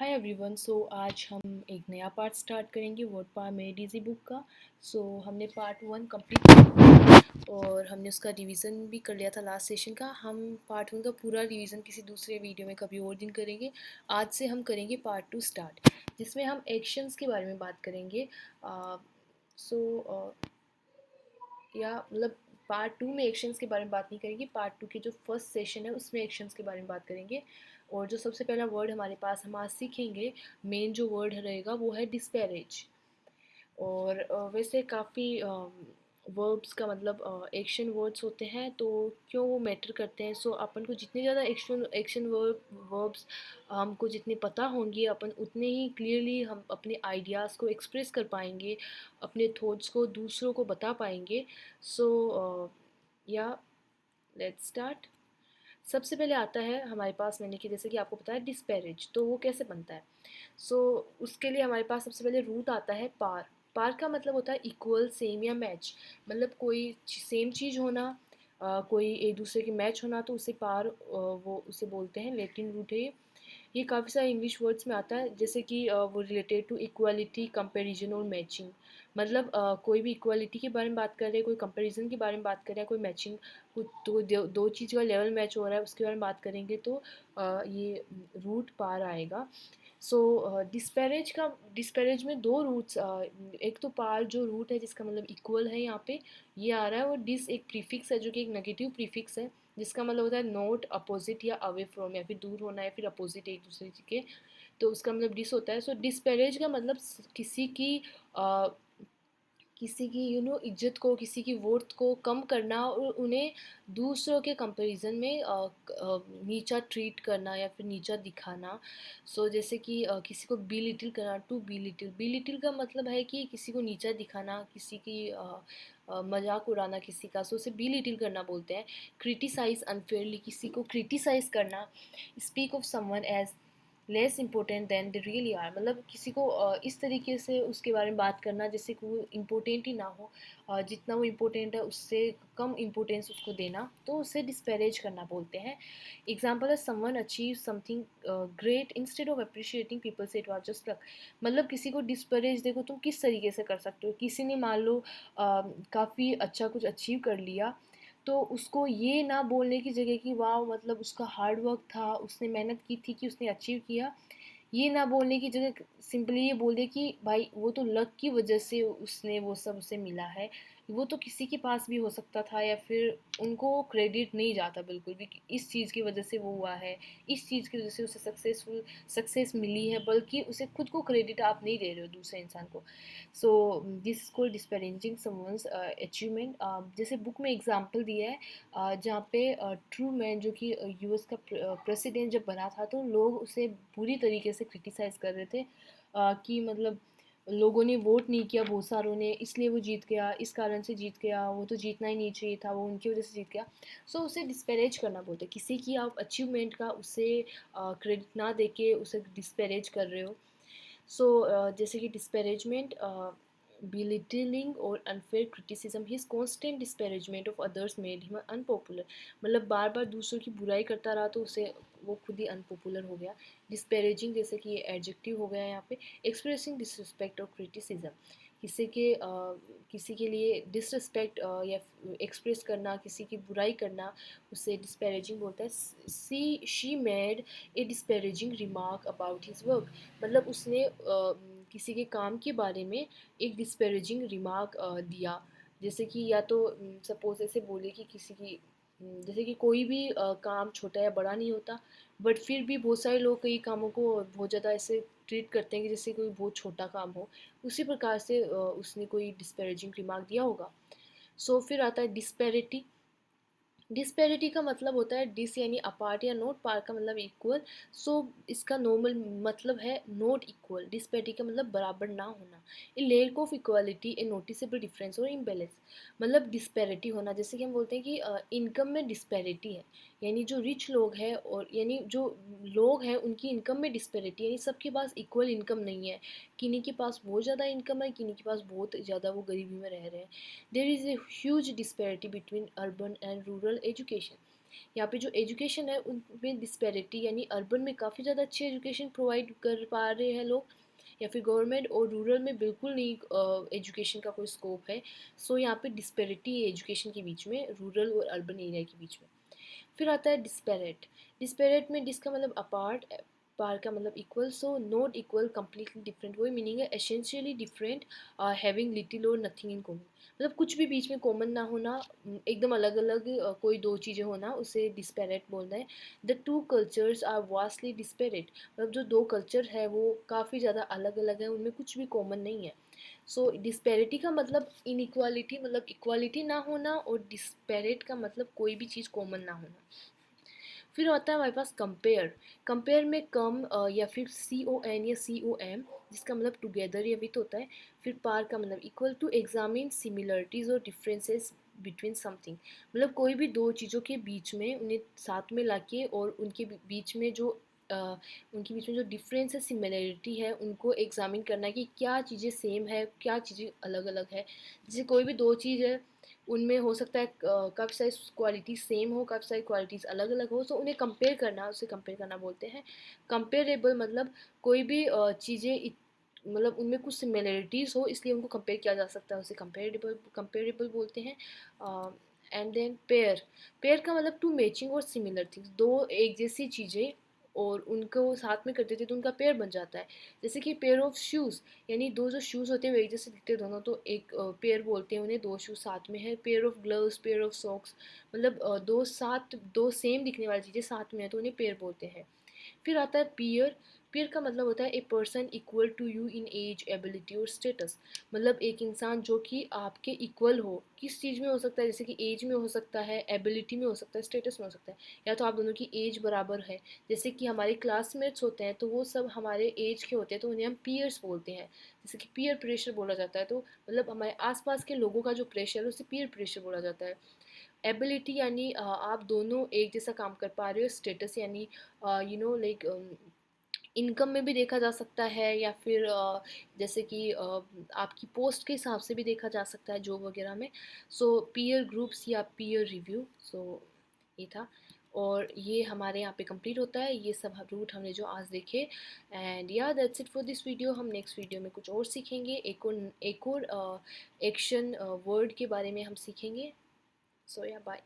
Hi everyone. आज हम एक नया पार्ट स्टार्ट करेंगे वर्ड पावर मेरी डीजी बुक का। हमने पार्ट 1 कंप्लीट किया और हमने उसका रिवीजन भी कर लिया था लास्ट सेशन का। हम पार्ट 1 का पूरा रिवीजन किसी दूसरे वीडियो में कभी और दिन करेंगे। आज से हम करेंगे पार्ट 2 स्टार्ट, जिसमें हम एक्शंस के बारे में बात करेंगे। सो या मतलब पार्ट 2 में एक्शंस के बारे में बात नहीं करेंगे, पार्ट 2 के जो फर्स्ट सेशन है उसमें एक्शंस के बारे में बात करेंगे। और जो सबसे पहला वर्ड हमारे पास हम आज सीखेंगे, मेन जो वर्ड रहेगा वो है डिस्पैरेज। और वैसे काफ़ी वर्ब्स का मतलब एक्शन वर्ड्स होते हैं, तो क्यों वो मैटर करते हैं। अपन को जितने ज़्यादा एक्शन वर्ब्स हमको जितने पता होंगे, अपन उतने ही क्लियरली हम अपने आइडियाज़ को एक्सप्रेस कर पाएंगे, अपने थॉट्स को दूसरों को बता पाएंगे। सो या लेट्स स्टार्ट। सबसे पहले आता है हमारे पास, मैंने कि जैसे कि आपको पता है डिस्पैरेज, तो वो कैसे बनता है। सो उसके लिए हमारे पास सबसे पहले रूट आता है पार। पार का मतलब होता है इक्वल, सेम या मैच। मतलब कोई सेम चीज़ होना, कोई एक दूसरे के मैच होना, तो उसे पार वो उसे बोलते हैं। लैटिन रूट है ये काफ़ी सारे इंग्लिश वर्ड्स में आता है, जैसे कि वो रिलेटेड टू इक्वालिटी, कंपैरिजन और मैचिंग। मतलब कोई भी इक्वालिटी के बारे में बात कर रहे हैं, कोई कंपैरिजन के बारे में बात कर रहे हैं, कोई मैचिंग, तो दो चीज़ का लेवल मैच हो रहा है उसके बारे में बात करेंगे, तो ये रूट पार आएगा। डिस्पैरेज में दो रूट्स, एक तो पार जो रूट है जिसका मतलब इक्वल है यहाँ पे, ये आ रहा है। और डिस एक प्रीफिक्स है जो कि एक नेगेटिव प्रीफिक्स है, जिसका मतलब होता है नॉट, अपोजिट या अवे फ्रॉम, या फिर दूर होना या फिर अपोजिट एक दूसरे के, तो उसका मतलब डिस होता है। डिस्पैरेज का मतलब किसी की अ, किसी की इज्जत को, किसी की वर्थ को कम करना और उन्हें दूसरों के कंपैरिजन में नीचा ट्रीट करना या फिर नीचा दिखाना। जैसे कि किसी को बी लिटिल करना, to belittle. Belittle का मतलब है कि किसी को नीचा दिखाना, किसी की मजाक उड़ाना किसी का, उसे बी लिटिल करना बोलते हैं। क्रिटिसाइज अनफेयरली, किसी को क्रिटिसाइज करना। Speak of someone as less important than they really are, मतलब किसी को इस तरीके से उसके बारे में बात करना जैसे कि वो इम्पोर्टेंट ही ना हो, जितना वो इम्पोर्टेंट है उससे कम इम्पोर्टेंस उसको देना, तो उसे डिस्पैरेज करना बोलते हैं। एग्जाम्पल है someone achieve something great instead of appreciating people से इट वाज जस्ट लक। मतलब किसी को डिस्पैरेज देखो तुम किस तरीके से कर सकते हो। किसी ने मान लो काफ़ी अच्छा कुछ अचीव कर लिया, तो उसको ये ना बोलने की जगह कि वाह मतलब उसका हार्ड वर्क था, उसने मेहनत की थी कि उसने अचीव किया, ये ना बोलने की जगह सिंपली ये बोल दे कि भाई वो तो लक की वजह से उसने वो सब उसे मिला है, वो तो किसी के पास भी हो सकता था, या फिर उनको क्रेडिट नहीं जाता बिल्कुल भी कि इस चीज़ की वजह से वो हुआ है, इस चीज़ की वजह से उसे सक्सेस मिली है, बल्कि उसे खुद को क्रेडिट आप नहीं दे रहे हो दूसरे इंसान को। So this call disparaging someone's achievement. जैसे बुक में एग्जांपल दिया है, जहाँ पे ट्रू मैन जो कि यूएस का प्रेसिडेंट जब बना था, तो लोग उसे बुरी तरीके से क्रिटिसाइज़ कर रहे थे, कि मतलब लोगों ने वोट नहीं किया बहुत सारों ने, इसलिए वो जीत गया, इस कारण से जीत गया, वो तो जीतना ही नहीं चाहिए था, वो उनकी वजह से जीत गया। उसे डिस्पैरेज करना बोलते हैं। किसी की आप अचीवमेंट का उसे क्रेडिट ना देके उसे डिस्पैरेज कर रहे हो। जैसे कि डिस्पैरेजमेंट, belittling or unfair criticism, his constant disparagement of others made him unpopular। मतलब बार बार दूसरों की बुराई करता रहा तो उसे वो खुद ही अनपॉपुलर हो गया। डिस्पैरेजिंग जैसे कि ये एडजेक्टिव हो गया यहाँ पे। एक्सप्रेसिंग डिसरिस्पेक्ट और क्रिटिसिज्म, किसी के लिए डिसरिस्पेक्ट या एक्सप्रेस करना, किसी की बुराई करना, उसे डिस्पैरेजिंग बोलता है। She made a disparaging remark about his work. मतलब उसने किसी के काम के बारे में एक डिस्पैरेजिंग रिमार्क दिया। जैसे कि या तो सपोज ऐसे बोले कि किसी की जैसे कि कोई भी काम छोटा या बड़ा नहीं होता, बट फिर भी बहुत सारे लोग कई कामों को बहुत ज़्यादा ऐसे ट्रीट करते हैं कि जैसे कोई बहुत छोटा काम हो। उसी प्रकार से उसने कोई डिस्पैरेजिंग रिमार्क दिया होगा। फिर आता है डिस्पैरिटी। डिस्पैरिटी का मतलब होता है डिस यानी अपार्ट, या नोट, पार का मतलब इक्वल। इसका नॉर्मल मतलब है नॉट इक्वल। डिस्पैरिटी का मतलब बराबर ना होना। ए lake of equality, A noticeable difference और इम्बेलेंस। मतलब डिस्पैरिटी होना, जैसे कि हम बोलते हैं कि इनकम में डिस्पैरिटी है, यानी जो रिच लोग हैं और यानी जो लोग हैं उनकी इनकम में डिस्पैरिटी, यानी सबके पास इक्वल इनकम नहीं है। किन्हीं के पास बहुत ज़्यादा इनकम है, किन्हीं के पास बहुत ज़्यादा वो गरीबी में रह रहे हैं। There is a huge disparity between urban and rural education। यहाँ पे जो एजुकेशन है उनमें डिस्पैरिटी, यानी अर्बन में काफ़ी ज़्यादा अच्छी एजुकेशन प्रोवाइड कर पा रहे हैं लोग, या फिर गवर्नमेंट, और रूरल में बिल्कुल नहीं एजुकेशन का कोई स्कोप है। सो यहाँ पे डिस्पैरिटी है एजुकेशन के बीच में, रूरल और अर्बन एरिया के बीच में। फिर आता है डिस्पैरेट। डिस्पैरेट में डिस का मतलब अपार्ट, पार का मतलब equal, so not equal, completely different, वही मीनिंग है, एसेंशियली डिफरेंट, हैविंग लिटिल और नथिंग इन कॉमन, मतलब कुछ भी बीच में कॉमन ना होना, एकदम अलग अलग कोई दो चीज़ें होना, उसे डिस्पैरेट बोलना है। The two cultures are vastly disparate, मतलब जो दो कल्चर है वो काफ़ी ज़्यादा अलग अलग है, उनमें कुछ भी कॉमन नहीं है। सो डिस्पैरिटी का मतलब इनइक्वालिटी, मतलब इक्वालिटी ना होना, और डिस्पैरेट का मतलब कोई भी चीज़ कॉमन ना होना। फिर आता है हमारे पास कंपेयर। कंपेयर में कम या फिर सी ओ एन या सी ओ एम, जिसका मतलब टुगेदर या विथ होता है। फिर पार का मतलब इक्वल टू, एग्जामिन सिमिलरिटीज़ और डिफरेंसेस बिटवीन समथिंग, मतलब कोई भी दो चीज़ों के बीच में उन्हें साथ में लाके, और उनके बीच में जो उनके बीच में जो डिफरेंस है, सिमिलरिटी है, उनको एग्जामिन करना है कि क्या चीज़ें सेम है, क्या चीज़ें अलग अलग है। जैसे कोई भी दो चीज़ है, उनमें हो सकता है काफ़ी सारी क्वालिटी सेम हो, काफ़ी सारी क्वालिटीज़ अलग अलग हो, तो उन्हें कंपेयर करना, उसे कंपेयर करना बोलते हैं। कंपेरेबल मतलब कोई भी चीज़ें मतलब उनमें कुछ सिमिलरिटीज़ हो, इसलिए उनको कंपेयर किया जा सकता है, उसे कंपेरेबल कंपेरेबल बोलते हैं। And then pair. पेयर का मतलब टू मैचिंग और सिमिलर थिंग्स, दो एक जैसी चीज़ें और उनको साथ में कर देते तो उनका पेयर बन जाता है। जैसे कि पेयर ऑफ शूज़, यानी दो जो शूज़ होते हैं वो एक जैसे दिखते हैं दोनों, तो एक पेयर बोलते हैं उन्हें, दो शूज़ साथ में है। Pair of gloves, pair of socks, मतलब दो सेम दिखने वाली चीज़ें साथ में है तो उन्हें पेयर बोलते हैं। फिर आता है पीयर। पीयर का मतलब होता है a person equal to you in age, ability और स्टेटस, मतलब एक इंसान जो कि आपके इक्वल हो, किस चीज़ में हो सकता है, जैसे कि एज में हो सकता है, एबिलिटी में हो सकता है, स्टेटस में हो सकता है, या तो आप दोनों की एज बराबर है। जैसे कि हमारे क्लासमेट्स होते हैं तो वो सब हमारे एज के होते हैं तो उन्हें हम पीयर्स बोलते हैं। जैसे कि पीयर प्रेशर बोला जाता है, तो मतलब हमारे आसपास के लोगों का जो प्रेशर है उसे पीयर प्रेशर बोला जाता है। एबिलिटी यानी आप दोनों एक जैसा काम कर पा रहे हो। स्टेटस यानी लाइक इनकम में भी देखा जा सकता है, या फिर जैसे कि आपकी पोस्ट के हिसाब से भी देखा जा सकता है जॉब वगैरह में। सो पीयर ग्रुप्स या पीयर रिव्यू, सो ये था। और ये हमारे यहाँ पे कंप्लीट होता है ये सब रूट हमने जो आज देखे। एंड या that's it for this video. हम नेक्स्ट वीडियो में कुछ और सीखेंगे, एक और एक्शन वर्ड के बारे में हम सीखेंगे। सो या बाय।